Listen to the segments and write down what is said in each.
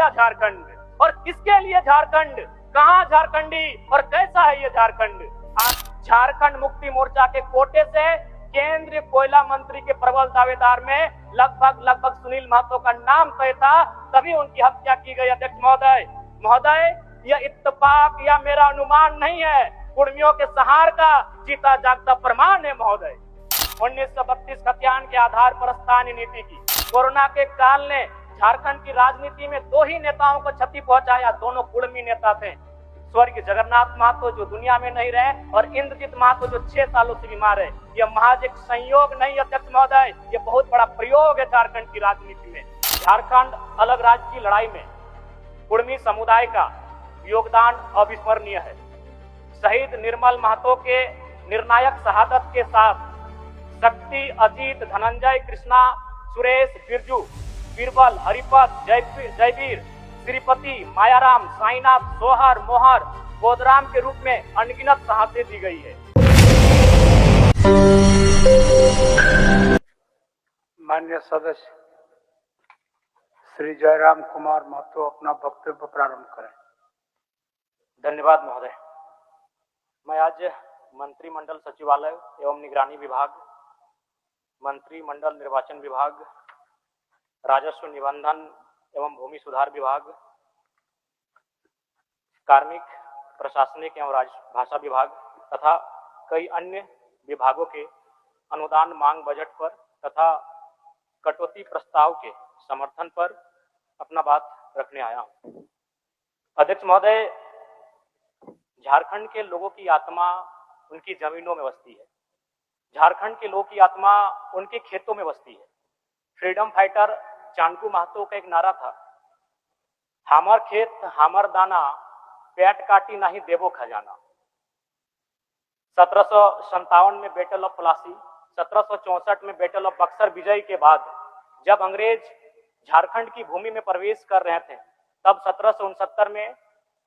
लिया झारखंड, और किसके लिए झारखंड, कहां झारखंडी और कैसा है ये झारखंड। आज झारखंड मुक्ति मोर्चा के कोटे से केंद्रीय कोयला मंत्री के प्रबल दावेदार में लगभग सुनील महतो का नाम तय था, तभी उनकी हत्या की गई। अध्यक्ष महोदय, यह इत्तेफाक या मेरा अनुमान नहीं है, कुर्मियों के सहार का जीता जागता प्रमाण है महोदय। 1932 खतियान के आधार पर स्थानीय नीति की कोरोना के काल ने झारखंड की राजनीति में दो ही नेताओं को क्षति पहुंचाया, दोनों कुर्मी नेता थे, स्वर्गीय जगन्नाथ महतो जो दुनिया में नहीं रहे, और इंद्रजीत महतो जो 6 सालों से बीमार है। यह महज एक संयोग नहीं अध्यक्ष महोदय, ये बहुत बड़ा प्रयोग है झारखंड की राजनीति में। झारखंड अलग राज्य की लड़ाई में कुर्मी समुदाय का योगदान अविस्मरणीय है। शहीद निर्मल महतो के निर्णायक शहादत के साथ शक्ति, अजीत, धनंजय, कृष्णा, सुरेश, बिरजू, बीरबल, हरिपत, जयवीर, श्रीपति, मायाराम, साईनाथ, सोहर, मोहर, बोधराम के रूप में अनगिनत शहादतें दी गई है। माननीय सदस्य श्री जयराम कुमार महतो अपना वक्तव्य प्रारंभ करें। धन्यवाद महोदय। मैं आज मंत्रिमंडल सचिवालय एवं निगरानी विभाग, मंत्रिमंडल निर्वाचन विभाग, राजस्व निबंधन एवं भूमि सुधार विभाग, कार्मिक, प्रशासनिक एवं राजभाषा विभाग तथा कई अन्य विभागों के अनुदान मांग बजट पर तथा कटौती प्रस्ताव के समर्थन पर अपना बात रखने आया हूं। अध्यक्ष महोदय, झारखंड के लोगों की आत्मा उनकी जमीनों में बसती है, झारखंड के लोगों की आत्मा उनके खेतों में बसती है। फ्रीडम फाइटर चाणकू महतो का एक नारा था, हामर खेत हामर दाना, पेट काटी नहीं देवो खजाना। 1757 में बैटल ऑफ प्लासी, 1764 में बैटल ऑफ बक्सर विजय के बाद जब अंग्रेज झारखंड की भूमि में प्रवेश कर रहे थे, तब 1769 में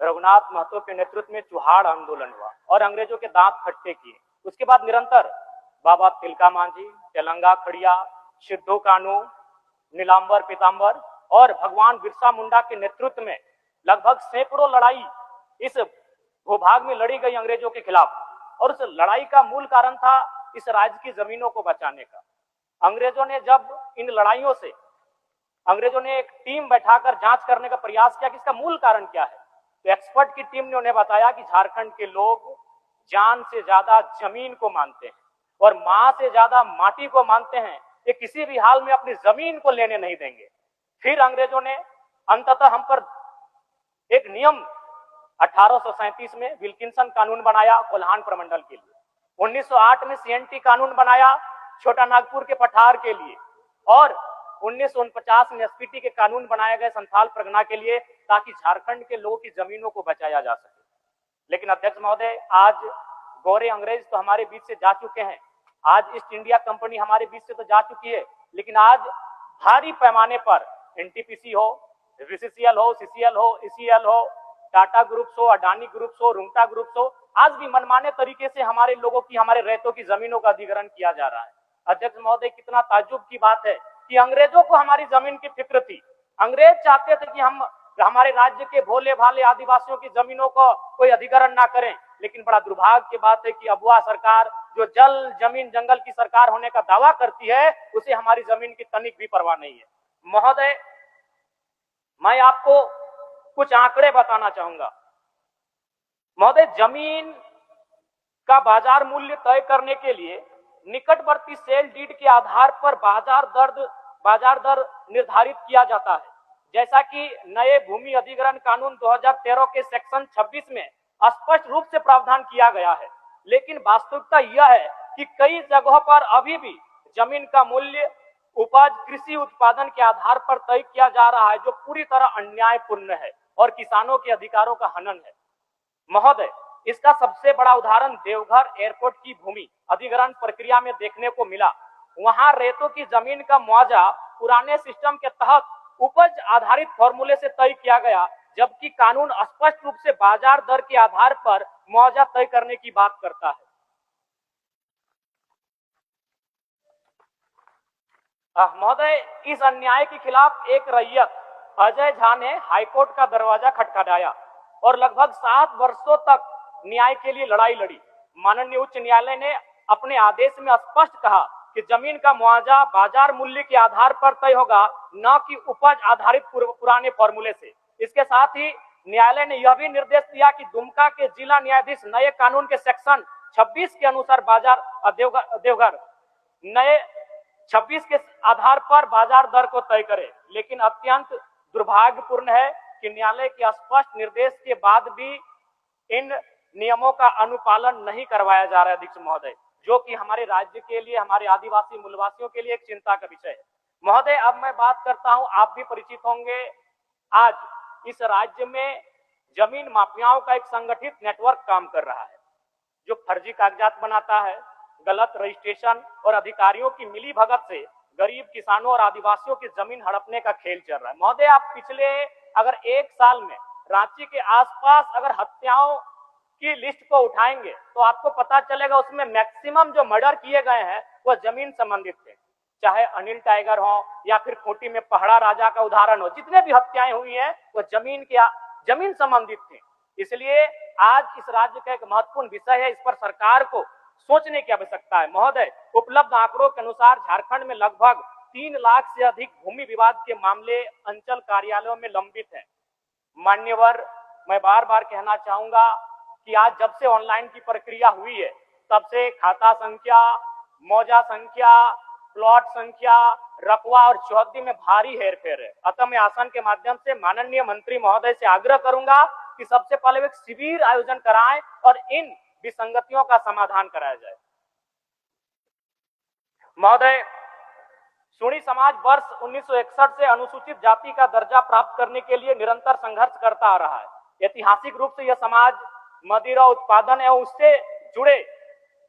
रघुनाथ महतो के नेतृत्व में चुहाड़ आंदोलन हुआ और अंग्रेजों के दांत खट्टे किए। उसके बाद निरंतर बाबा तिलका मांझी, तेलंगा खड़िया, सिद्धू कानू, नीलांबर पीतांबर और भगवान बिरसा मुंडा के नेतृत्व में लगभग सैकड़ों लड़ाई इस भूभाग में लड़ी गई अंग्रेजों के खिलाफ, और उस लड़ाई का मूल कारण था इस राज्य की जमीनों को बचाने का। अंग्रेजों ने जब इन लड़ाइयों से अंग्रेजों ने एक टीम बैठाकर जांच करने का प्रयास किया कि इसका मूल कारण क्या है, तो एक्सपर्ट की टीम ने उन्हें बताया कि झारखंड के लोग जान से ज्यादा जमीन को मानते हैं और मां से ज्यादा माटी को मानते हैं, ये किसी भी हाल में अपनी जमीन को लेने नहीं देंगे। फिर अंग्रेजों ने अंततः हम पर एक नियम 1837 में विल्किंसन कानून बनाया कोल्हान प्रमंडल के लिए, 1908 में सीएनटी कानून बनाया छोटा नागपुर के पठार के लिए, और 1949 में एसपीटी के कानून बनाए गए संथाल परगना के लिए, ताकि झारखंड के लोगों की जमीनों को बचाया जा सके। लेकिन अध्यक्ष महोदय, आज गोरे अंग्रेज तो हमारे बीच से जा चुके हैं, आज ईस्ट इंडिया कंपनी हमारे बीच से तो जा चुकी है, लेकिन आज भारी पैमाने पर एनटीपीसी हो, बीसीसीएल हो, सीसीएल हो, ईसीएल हो, टाटा ग्रुप्स हो, अडानी ग्रुप्स हो, रुंगटा ग्रुप्स हो, आज भी मनमाने तरीके से हमारे लोगों की, हमारे रैयतों की जमीनों का अधिग्रहण किया जा रहा है। अध्यक्ष महोदय, कितना ताज्जुब की बात है कि अंग्रेजों को हमारी जमीन की फिक्र थी। अंग्रेज चाहते थे कि हम हमारे राज्य के भोले भाले आदिवासियों की जमीनों को कोई अधिग्रहण ना करें, लेकिन बड़ा दुर्भाग्य की बात है कि अबुआ सरकार, जो जल जमीन जंगल की सरकार होने का दावा करती है, उसे हमारी जमीन की तनिक भी परवाह नहीं है। महोदय, मैं आपको कुछ आंकड़े बताना चाहूंगा। महोदय, जमीन का बाजार मूल्य तय करने के लिए निकटवर्ती सेल डीड के आधार पर बाजार दर निर्धारित किया जाता है, जैसा कि नए भूमि अधिग्रहण कानून 2013 के सेक्शन 26 में स्पष्ट रूप से प्रावधान किया गया है। लेकिन वास्तविकता यह है कि कई जगहों पर अभी भी जमीन का मूल्य उपज कृषि उत्पादन के आधार पर तय किया जा रहा है, जो पूरी तरह अन्यायपूर्ण है और किसानों के अधिकारों का हनन है। महोदय, इसका सबसे बड़ा उदाहरण देवघर एयरपोर्ट की भूमि अधिग्रहण प्रक्रिया में देखने को मिला। वहां रेतों की जमीन का मुआवजा पुराने सिस्टम के तहत उपज आधारित फॉर्मूले से तय किया गया, जबकि कानून स्पष्ट रूप से बाजार दर के आधार पर मुआवजा तय करने की बात करता है। महोदय, इस अन्याय के खिलाफ एक रैयत अजय झा ने हाईकोर्ट का दरवाजा खटखटाया और लगभग 7 वर्षों तक न्याय के लिए लड़ाई लड़ी। माननीय उच्च न्यायालय ने अपने आदेश में स्पष्ट कहा कि जमीन का मुआवजा बाजार मूल्य के आधार पर तय होगा, न कि उपज आधारित पुराने फॉर्मूले से। इसके साथ ही न्यायालय ने यह भी निर्देश दिया कि दुमका के जिला न्यायाधीश नए कानून के सेक्शन 26 के अनुसार बाजार देवघर नए 26 के आधार पर बाजार दर को तय करे। लेकिन अत्यंत दुर्भाग्यपूर्ण है कि न्यायालय के स्पष्ट निर्देश के बाद भी इन नियमों का अनुपालन नहीं करवाया जा रहा है अध्यक्ष महोदय, जो कि हमारे राज्य के लिए, हमारे आदिवासी मूलवासियों के लिए एक चिंता का विषय है। महोदय, अब मैं बात करता हूं, आप भी परिचित होंगे, आज इस राज्य में जमीन माफियाओं का एक संगठित नेटवर्क काम कर रहा है, जो फर्जी कागजात बनाता है, गलत रजिस्ट्रेशन और अधिकारियों की मिली भगत से गरीब किसानों और आदिवासियों की जमीन हड़पने का खेल चल रहा है। महोदय, आप पिछले अगर 1 साल में रांची के आसपास अगर हत्याओं की लिस्ट को उठाएंगे तो आपको पता चलेगा उसमें मैक्सिमम जो मर्डर किए गए हैं वो जमीन संबंधित थे। चाहे अनिल टाइगर हो या फिर खूंटी में पहड़ा राजा का उदाहरण हो, जितने भी हत्याएं हुई हैं वो जमीन संबंधित थे। इसलिए आज इस राज्य का एक महत्वपूर्ण विषय है, इस पर सरकार को सोचने की आवश्यकता है। महोदय, उपलब्ध आंकड़ों के अनुसार झारखंड में लगभग 3 लाख से अधिक भूमि विवाद के मामले अंचल कार्यालयों में लंबित हैं। मान्यवर, मैं बार बार कहना चाहूंगा कि आज जब से ऑनलाइन की प्रक्रिया हुई है तब से खाता संख्या, मौजा संख्या, प्लॉट संख्या, रकबा और चौहद्दी में भारी हेरफेर है। अतः मैं आसन के माध्यम से माननीय मंत्री महोदय से आग्रह करूंगा कि सबसे पहले एक शिविर आयोजन कराएं और इन विसंगतियों का समाधान कराया जाए। महोदय, सुणी समाज वर्ष 1961 से अनुसूचित जाति का दर्जा प्राप्त करने के लिए निरंतर संघर्ष करता आ रहा है। ऐतिहासिक रूप से यह समाज मदिरा उत्पादन एवं उससे जुड़े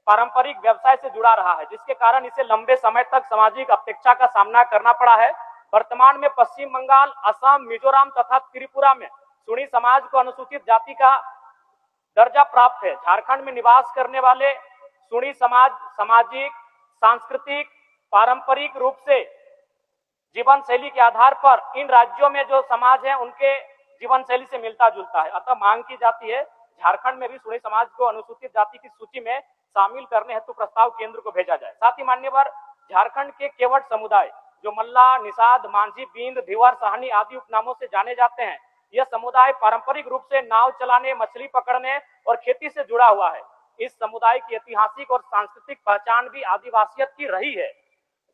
पारंपरिक व्यवसाय से जुड़ा रहा है, जिसके कारण इसे लंबे समय तक सामाजिक अपेक्षा का सामना करना पड़ा है। वर्तमान में पश्चिम बंगाल, असम, मिजोरम तथा त्रिपुरा में सुणी समाज को अनुसूचित जाति का दर्जा प्राप्त है। झारखंड में निवास करने वाले सुणी समाज सामाजिक, सांस्कृतिक, पारंपरिक रूप से जीवन शैली के आधार पर इन राज्यों में जो समाज है उनके जीवन शैली से मिलता जुलता है। अतः मांग की जाती है झारखंड में भी सुणी समाज को अनुसूचित जाति की सूची में शामिल करने हेतु प्रस्ताव केंद्र को भेजा जाए। साथ ही मान्यवर, झारखंड के केवट समुदाय जो मल्ला, निषाद, मांझी, बींद, धिवर, साहनी आदि उपनामों से जाने जाते हैं, यह समुदाय पारंपरिक रूप से नाव चलाने, मछली पकड़ने और खेती से जुड़ा हुआ है। इस समुदाय की ऐतिहासिक और सांस्कृतिक पहचान भी आदिवासियत की रही है।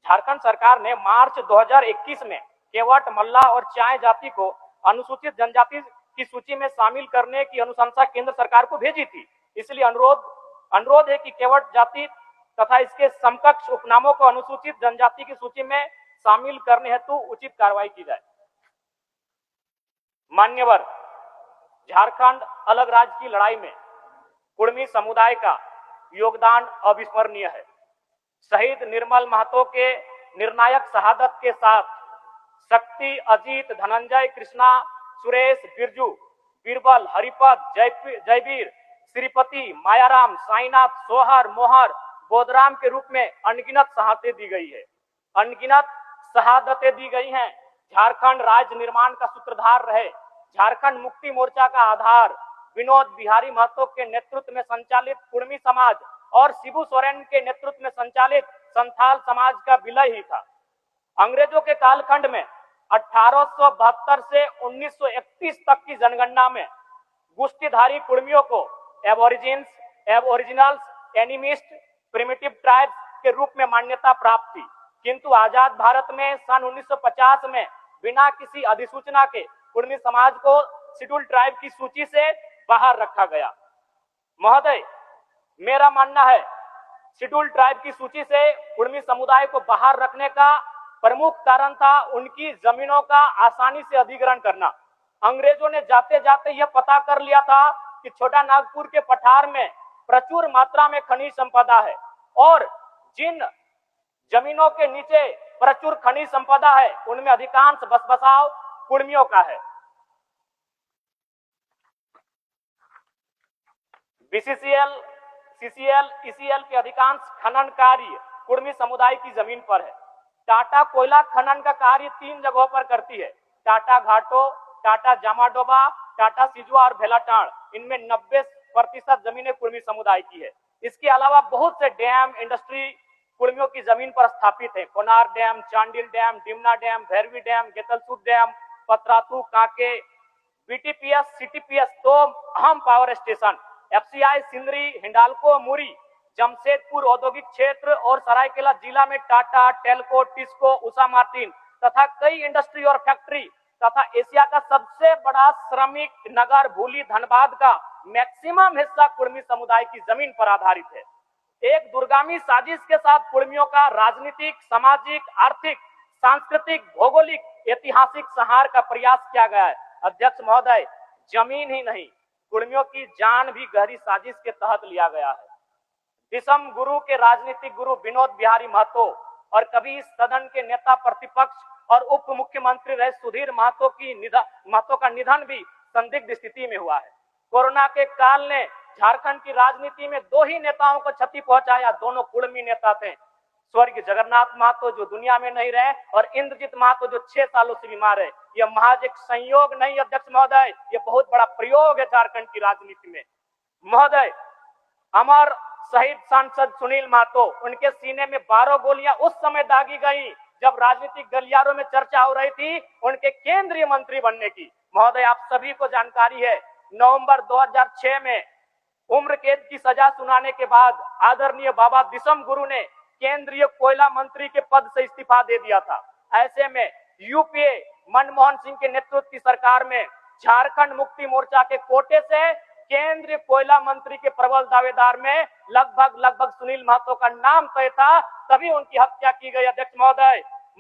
झारखंड सरकार ने मार्च 2021 में केवट, मल्ला और चाय जाति को अनुसूचित जनजाति की सूची में शामिल करने की अनुशंसा केंद्र सरकार को भेजी थी। इसलिए अनुरोध है कि केवट जाति तथा इसके समकक्ष उपनामों को अनुसूचित जनजाति की सूची में शामिल करने हेतु उचित कार्रवाई की जाए। मान्यवर, झारखंड अलग राज्य की लड़ाई में कुड़मी समुदाय का योगदान अविस्मरणीय है। शहीद निर्मल महतो के निर्णायक शहादत के साथ शक्ति, अजीत, धनंजय, कृष्णा, सुरेश, बिरजू, बीरबल, हरिपद, जयवीर, श्रीपति, मायाराम, साईनाथ, सोहर, मोहर, बोधराम के रूप में अनगिनत शहादतें दी गई है। अनगिनत शहादतें दी गई हैं। झारखंड राज्य निर्माण का सूत्रधार रहे। झारखंड मुक्ति मोर्चा का आधार विनोद बिहारी महतो के नेतृत्व में संचालित कुड़मी समाज और शिबू सोरेन के नेतृत्व में संचालित संथाल समाज का विलय ही था। अंग्रेजों के कालखंड में 1872 से 1931 तक की जनगणना में गुस्तीधारी कुड़मियों को Aborigines, Aboriginals, animist, primitive tribes के रूप में मान्यता प्राप्त थी, किंतु आजाद भारत में सन 1950 में बिना किसी अधिसूचना के कुड़मी समाज को शेड्यूल ट्राइब की सूची से बाहर रखा गया। महोदय, मेरा मानना है शेड्यूल ट्राइब की सूची से कुड़मी समुदाय को बाहर रखने का प्रमुख कारण था उनकी जमीनों का आसानी से अधिग्रहण करना। अंग्रेजों ने जाते जाते यह पता कर लिया था कि छोटा नागपुर के पठार में प्रचुर मात्रा में खनिज संपदा है और जिन जमीनों के नीचे प्रचुर खनिज संपदा है उनमें अधिकांश बसबसाव कुड़मियों का है। बीसीसीएल, सीसीएल, ईसीएल के अधिकांश खनन कार्य कुड़मी समुदाय की जमीन पर है। टाटा कोयला खनन का कार्य 3 जगहों पर करती है। टाटा घाटो, टाटा जामाडोबा, टाटा सिजुआ और भेलाटाड़, इनमें 90% जमीनें कुर्मी समुदाय की है। इसके अलावा बहुत से डैम, इंडस्ट्री कुर्मियों की जमीन पर स्थापित है। Konar dam, Chandil dam, Dimna dam, Bhairavi dam, Getalsud dam, Patratu, Kanke, BTPS, CTPS, दो अहम power station, FCI Sindri, Hindalco, Muri, Jamshedpur औद्योगिक क्षेत्र और सरायकेला जिला में टाटा, टेल्को, टिस्को, उषा मार्टिन तथा कई इंडस्ट्री और फैक्ट्री तथा एशिया का सबसे बड़ा श्रमिक नगर भूली धनबाद का मैक्सिमम हिस्सा कुर्मी समुदाय की जमीन पर आधारित है। एक दूरगामी साजिश के साथ कुर्मियों का राजनीतिक, सामाजिक, आर्थिक, सांस्कृतिक, भौगोलिक, ऐतिहासिक संहार का प्रयास किया गया है। अध्यक्ष महोदय, जमीन ही नहीं, कुर्मियों की जान भी गहरी साजिश के तहत लिया गया है। दिसम गुरु के राजनीतिक गुरु विनोद बिहारी महतो और कभी इस सदन के नेता प्रतिपक्ष और उप मुख्यमंत्री रहे सुधीर महतो का निधन भी संदिग्ध स्थिति में हुआ है। कोरोना के काल ने झारखंड की राजनीति में दो ही नेताओं को क्षति पहुंचाया, दोनों कुर्मी नेता थे, स्वर्गीय जगन्नाथ महतो जो दुनिया में नहीं रहे और इंद्रजीत महतो जो 6 सालों से बीमार है। यह महज एक संयोग नहीं अध्यक्ष महोदय, यह बहुत बड़ा प्रयोग है झारखंड की राजनीति में। महोदय, अमर शहीद सांसद सुनील महतो, उनके सीने में 12 गोलियां उस समय दागी गई जब राजनीतिक गलियारों में चर्चा हो रही थी उनके केंद्रीय मंत्री बनने की। महोदय, आप सभी को जानकारी है, नवंबर 2006 में उम्र कैद की सजा सुनाने के बाद आदरणीय बाबा दिसम गुरु ने केंद्रीय कोयला मंत्री के पद से इस्तीफा दे दिया था। ऐसे में यूपीए मनमोहन सिंह के नेतृत्व की सरकार में झारखंड मुक्ति मोर्चा के कोटे से केंद्रीय कोयला मंत्री के प्रबल दावेदार में लगभग सुनील महतो का नाम तय था, तभी उनकी हत्या की गई। अध्यक्ष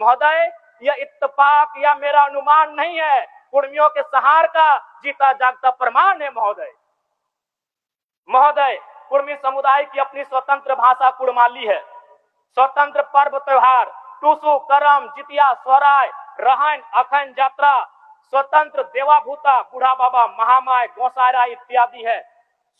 महोदय, यह इत्तेफाक या मेरा अनुमान नहीं है, कुर्मियों के सहार का जीता जागता प्रमाण है। महोदय, कुर्मी समुदाय की अपनी स्वतंत्र भाषा कुड़माली है। स्वतंत्र पर्व त्योहार टूसू, करम, जितिया, स्वराय, रहन, अखन यात्रा, स्वतंत्र देवाभूता, बूढ़ा बाबा, महामाय, गोसायरा इत्यादि है।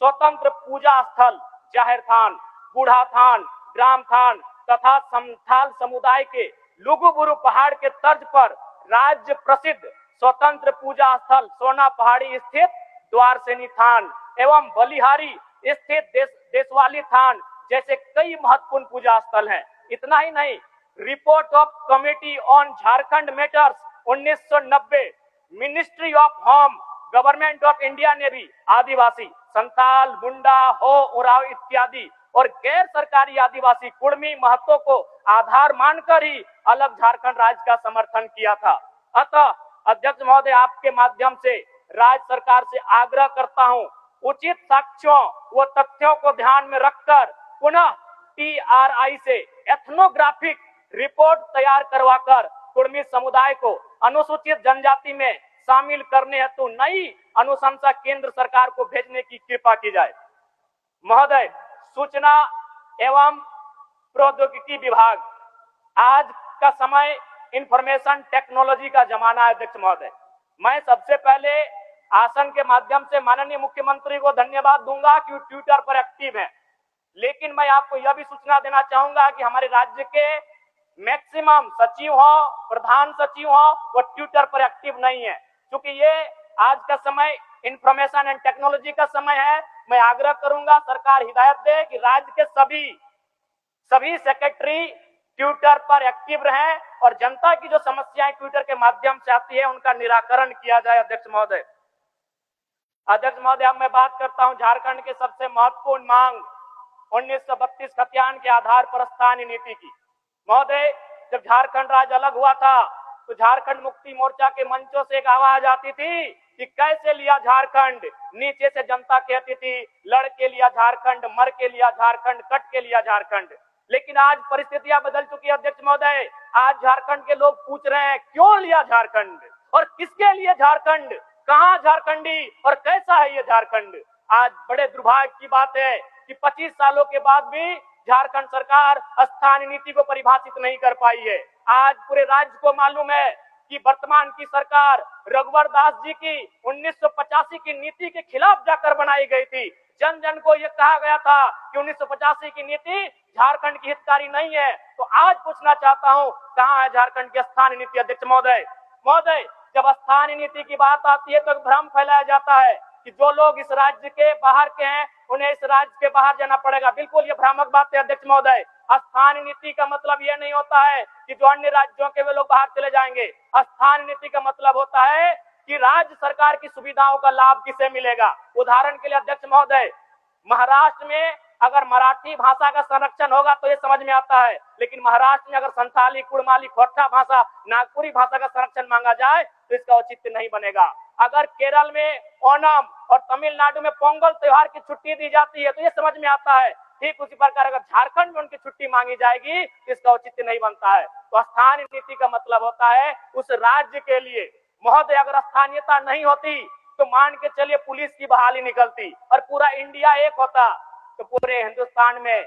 स्वतंत्र पूजा स्थल जाहिर थान, बूढ़ा थान, ग्राम थान तथा संथाल समुदाय के लुगुबुरु पहाड़ के तर्ज पर राज्य प्रसिद्ध स्वतंत्र पूजा स्थल सोना पहाड़ी स्थित द्वारसेनी थान एवं बलिहारी स्थित देशवाली थान जैसे कई महत्वपूर्ण पूजा स्थल हैं। इतना ही नहीं, report of committee on Jharkhand matters 1990, ministry of home government of India ने भी आदिवासी, संथाल, मुंडा, हो, उराव इत्यादि और गैर सरकारी आदिवासी कुर्मी महत्व को आधार मानकर ही अलग झारखंड राज्य का समर्थन किया था। अतः अध्यक्ष महोदय, आपके माध्यम से राज्य सरकार से आग्रह करता हूं, उचित साक्ष्यों व तथ्यों को ध्यान में रखकर पुनः TRI से एथनोग्राफिक रिपोर्ट तैयार करवाकर कुर्मी समुदाय को अनुसूचित जनजाति में शामिल करने हेतु नई अनुशंसा केंद्र सरकार को भेजने की कृपा की जाए। महोदय, सूचना एवं प्रौद्योगिकी विभाग, आज का समय इंफॉर्मेशन टेक्नोलॉजी का जमाना है। अध्यक्ष महोदय, मैं सबसे पहले आसन के माध्यम से माननीय मुख्यमंत्री को धन्यवाद दूंगा कि ट्विटर पर एक्टिव है, लेकिन मैं आपको यह भी सूचना देना चाहूंगा कि हमारे राज्य के मैक्सिमम सचिव हो, प्रधान सचिव हो, वो ट्विटर पर एक्टिव नहीं है। क्योंकि ये आज का समय इंफॉर्मेशन एंड टेक्नोलॉजी का समय है, मैं आग्रह करूंगा सरकार हिदायत दे कि राज्य के सभी सेक्रेटरी ट्विटर पर एक्टिव रहें और जनता की जो समस्याएं ट्विटर के माध्यम से आती है उनका निराकरण किया जाए। अध्यक्ष महोदय, अब मैं बात करता हूं झारखंड के सबसे महत्वपूर्ण मांग 1932 खतियान के आधार पर स्थानीय नीति की। महोदय, जब झारखंड राज्य अलग हुआ था तो झारखंड मुक्ति मोर्चा के मंचों से एक आवाज आती थी कि कैसे लिया झारखंड। नीचे से जनता कहती थी लड़ के लिया झारखंड, मर के लिया झारखंड, कट के लिया झारखंड। लेकिन आज परिस्थितियां बदल चुकी है। अध्यक्ष महोदय, आज झारखंड के लोग पूछ रहे हैं क्यों लिया झारखंड और किसके लिए झारखंड, कहां झारखंडी और कैसा है ये झारखंड। आज बड़े दुर्भाग्य की बात है कि 25 सालों के बाद भी झारखंड सरकार स्थानीय नीति को परिभाषित नहीं कर पाई है। आज पूरे राज्य को मालूम है कि वर्तमान की सरकार रघुवर दास जी की 1985 की नीति के खिलाफ जाकर बनाई गई थी। जन जन को यह कहा गया था कि 1985 की नीति झारखंड की हितकारी नहीं है। तो आज पूछना चाहता हूं कहां है झारखंड की स्थानीय नीति। अध्यक्ष महोदय, जब स्थानीय नीति की बात आती है तो भ्रम फैलाया जाता है कि जो लोग इस राज्य के बाहर के हैं उन्हें इस राज्य के बाहर जाना पड़ेगा। बिल्कुल ये भ्रामक बात है अध्यक्ष महोदय। स्थानीय नीति का मतलब यह नहीं होता है कि जो अन्य राज्यों के वे लोग बाहर चले जाएंगे। स्थानीय नीति का मतलब होता है कि राज्य सरकार की सुविधाओं का लाभ किसे मिलेगा। उदाहरण के लिए अध्यक्ष महोदय, महाराष्ट्र में अगर मराठी भाषा का संरक्षण होगा तो ये समझ में आता है, लेकिन महाराष्ट्र में अगर संथाली, कुड़माली, खोरठा भाषा, नागपुरी भाषा का संरक्षण मांगा जाए तो इसका औचित्य नहीं बनेगा। अगर केरल में ओणम और तमिलनाडु में पोंगल त्योहार की छुट्टी दी जाती है तो ये समझ में आता है। ठीक उसी प्रकार अगर झारखंड में उनकी छुट्टी मांगी जाएगी तो इसका औचित्य नहीं बनता है। तो स्थानीय नीति का मतलब होता है उस राज्य के लिए। महोदय, अगर स्थानीयता नहीं होती तो मान के चलिए पुलिस की बहाली निकलती और पूरा इंडिया एक होता तो पूरे हिंदुस्तान में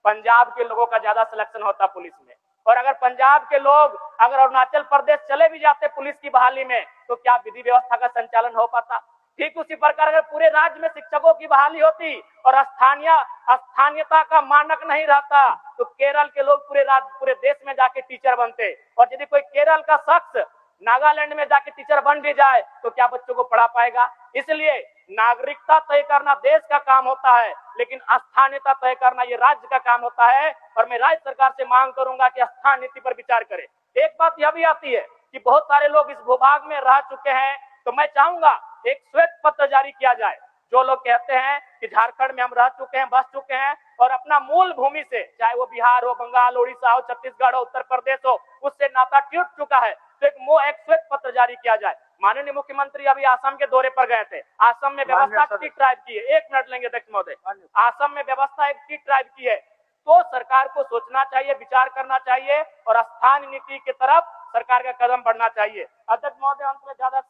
पंजाब के लोगों का ज्यादा सिलेक्शन होता पुलिस में। और अगर पंजाब के लोग अगर अरुणाचल प्रदेश चले भी जाते पुलिस की बहाली में तो क्या विधि व्यवस्था का संचालन हो पाता। ठीक उसी प्रकार अगर पूरे राज्य में शिक्षकों की बहाली होती और स्थानीयता का मानक नहीं रहता तो केरल के लोग पूरे देश में जाके टीचर बनते। और यदि कोई केरल का शख्स नागालैंड में जाके टीचर बन भी जाए तो क्या बच्चों को पढ़ा पाएगा। इसलिए नागरिकता तय करना देश का काम होता है, लेकिन स्थानीयता तय करना ये राज्य का काम होता है। और मैं राज्य सरकार से मांग करूंगा कि स्थानीय नीति पर विचार करे। एक बात यह भी आती है कि बहुत सारे लोग इस भूभाग में रह चुके हैं, तो मैं चाहूंगा एक श्वेत पत्र जारी किया जाए। जो लोग कहते हैं कि झारखंड में हम रह चुके हैं, बस चुके हैं और अपना मूल भूमि से, चाहे वो बिहार हो, बंगाल, उड़ीसा हो, छत्तीसगढ़ हो, उत्तर प्रदेश हो, उससे नाता टूट चुका है, तो एक श्वेत पत्र जारी किया जाए। माननीय मुख्यमंत्री अभी असम के दौरे पर गए थे। असम में व्यवस्था टी ट्राइब की है। 1 मिनट लेंगे अध्यक्ष महोदय। असम में व्यवस्था एक टी ट्राइब की है, तो सरकार को सोचना चाहिए, विचार करना चाहिए और स्थानीय नीति की तरफ सरकार का कदम बढ़ना चाहिए। अध्यक्ष महोदय, अंत में ज्यादा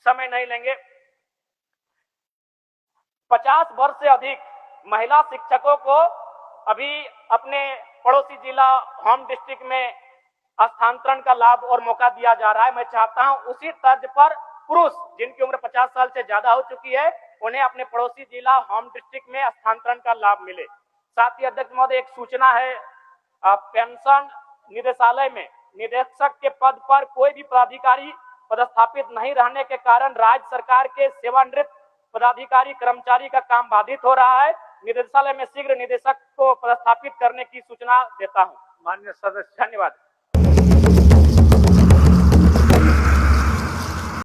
समय नहीं लेंगे। 50 वर्ष से अधिक महिला शिक्षकों को अभी अपने पड़ोसी जिला होम डिस्ट्रिक्ट में स्थानांतरण का लाभ और मौका दिया जा रहा है। मैं चाहता हूं उसी तर्ज पर पुरुष जिनकी उम्र 50 साल से ज्यादा हो चुकी है उन्हें अपने पड़ोसी जिला होम डिस्ट्रिक्ट में स्थानांतरण का लाभ मिले। साथ ही अध्यक्ष महोदय, एक सूचना है, पेंशन निदेशालय में निदेशक के पद पर कोई भी पदाधिकारी पदस्थापित नहीं रहने के कारण राज्य सरकार के सेवानिवृत्त पदाधिकारी कर्मचारी का काम बाधित हो रहा है। निदेशालय में शीघ्र निदेशक को पदस्थापित करने की सूचना देता हूं। माननीय सदस्य, धन्यवाद।